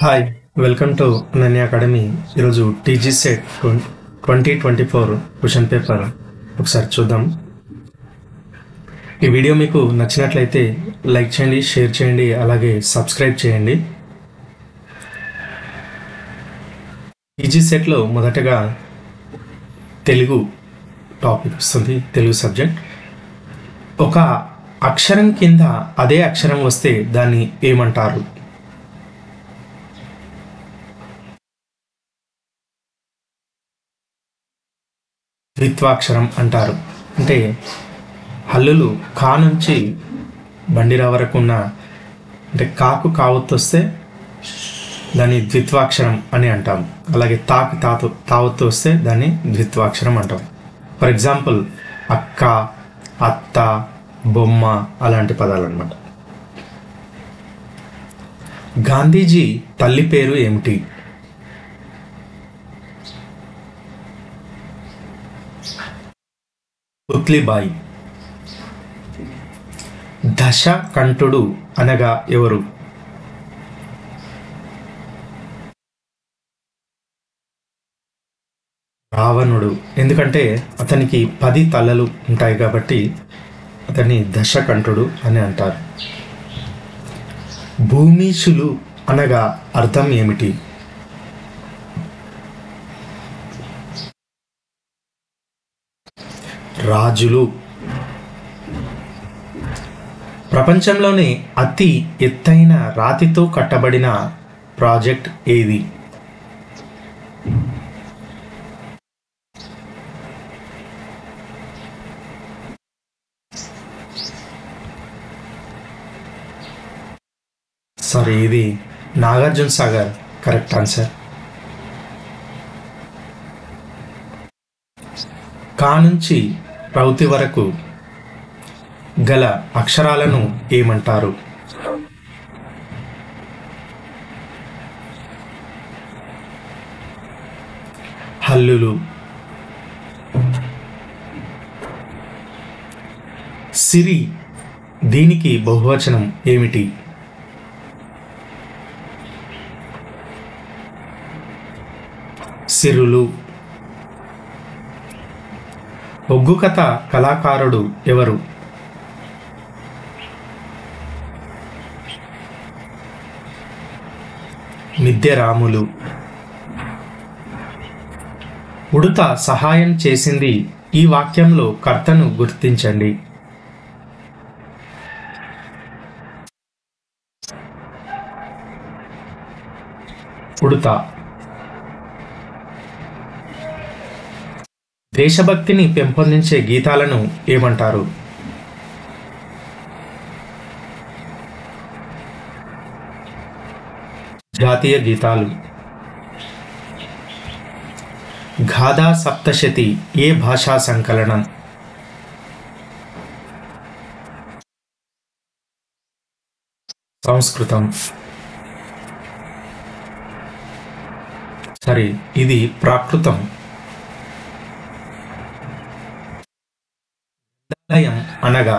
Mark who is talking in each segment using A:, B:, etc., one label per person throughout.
A: Hi, welcome to Ananya academy. ఈరోజు TG set 2024 question paper ఒకసారి చూద్దాం. ఈ వీడియో మీకు నచ్చినట్లయితే లైక్ చేయండి, షేర్ చేయండి, అలాగే సబ్స్క్రైబ్ చేయండి. టీజీ సెట్లో మొదటగా తెలుగు టాపిక్ వస్తుంది, తెలుగు సబ్జెక్ట్. ఒక అక్షరం కింద అదే అక్షరం వస్తే దాన్ని ఏమంటారు? ద్విత్వాక్షరం అంటారు. అంటే హల్లులు కా నుంచి బండిరా వరకు ఉన్న, అంటే కాకు కావత్తు వస్తే దాన్ని ద్విత్వాక్షరం అని అంటాం. అలాగే తాకు తావత్తు వస్తే దాన్ని ద్విత్వాక్షరం అంటాం. ఫర్ ఎగ్జాంపుల్ అక్క, అత్త, బొమ్మ అలాంటి పదాలు అన్నమాట. గాంధీజీ తల్లి పేరు ఏమిటి? పుత్లిబాయి. దశకంఠుడు అనగా ఎవరు? రావణుడు. ఎందుకంటే అతనికి 10 తలలు ఉంటాయి కాబట్టి అతన్ని దశకంఠుడు అని అంటారు. భూమిషులు అనగా అర్థం ఏమిటి? రాజులు. ప్రపంచంలోనే అతి ఎత్తైన రాతితో కట్టబడిన ప్రాజెక్ట్ ఏది? సారీ, ఇది నాగార్జున సాగర్. Correct answer. కా నుంచి రౌతి వరకు గల అక్షరాలను ఏమంటారు? హల్లులు. సిరి, దీనికి బహువచనం ఏమిటి? సిరులు. ఒగ్గు కథ కళాకారుడు ఎవరు? మిద్దె రాములు. ఉడుత సహాయం చేసింది, ఈ వాక్యంలో కర్తను గుర్తించండి. ఉడుత. దేశభక్తిని పెంపొందించే గీతాలను ఏమంటారు? జాతీయ గీతాలు. గాథా సప్తశతి ఏ భాషా సంకలనం? సంస్కృతం. సరే, ఇది ప్రాకృతం. గ్రంథాలయం అనగా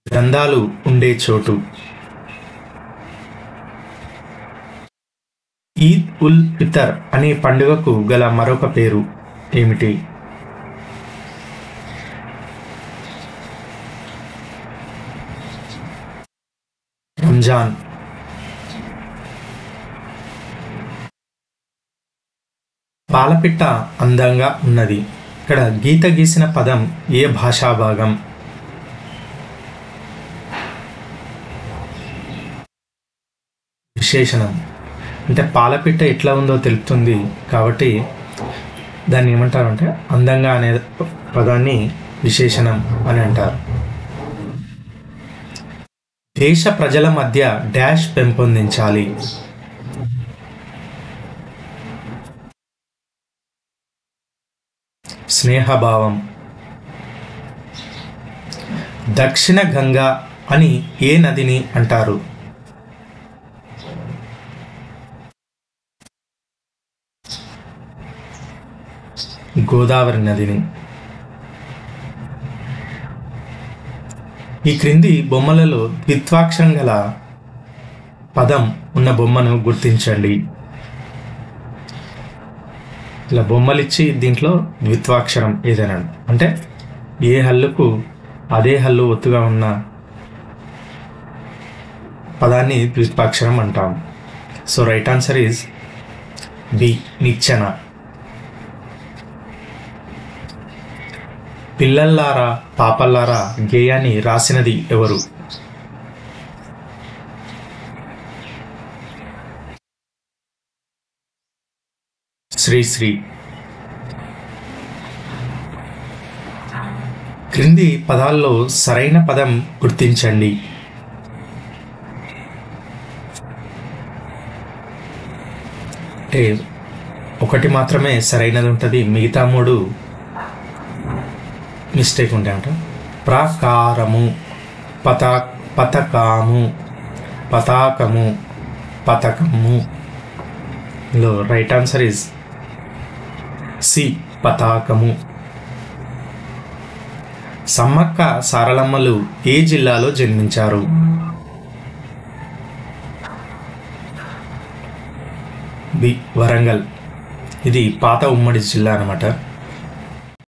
A: గ్రంథాలు ఉండే చోటు. ఈద్ ఉల్ ఫితర్ అనే పండుగకు గల మరొక పేరు ఏమిటి? రంజాన్. పాలపిట్ట అందంగా ఉన్నది. ఇక్కడ గీత గీసిన పదం ఏ భాషా భాగం? విశేషణం. అంటే పాలపిట్ట ఎట్లా ఉందో తెలుపుతుంది కాబట్టి దాన్ని ఏమంటారు అంటే అందంగా అనే పదాన్ని విశేషణం అని అంటారు. దేశ ప్రజల మధ్య డాష్ పెంపొందించాలి. స్నేహభావం. దక్షిణ గంగా అని ఏ నదిని అంటారు? గోదావరి నదిని. ఈ క్రింది బొమ్మలలో ద్విత్వాక్షరం గల పదం ఉన్న బొమ్మను గుర్తించండి. ఇలా బొమ్మలు ఇచ్చి దీంట్లో ద్విత్వాక్షరం ఏదైనా అంటే ఏ హల్లుకు అదే హల్లు ఒత్తుగా ఉన్న పదాన్ని ద్విత్వాక్షరం అంటాం. So right answer is B, నిచ్చెన. పిల్లల్లారా పాపల్లారా గేయాన్ని రాసినది ఎవరు? శ్రీశ్రీ. క్రింది పదాల్లో సరైన పదం గుర్తించండి. అంటే ఒకటి మాత్రమే సరైనది ఉంటుంది, మిగతా 3 మిస్టేక్ ఉంటాయంట. ప్రాకారము, పతకాము, పతాకము, పతకము. లో రైట్ ఆన్సర్ ఇస్ సి, పతాకము. సమ్మక్క సారలమ్మలు ఏ జిల్లాలో జన్మించారు? బి, వరంగల్. ఇది పాత ఉమ్మడి జిల్లా అన్నమాట.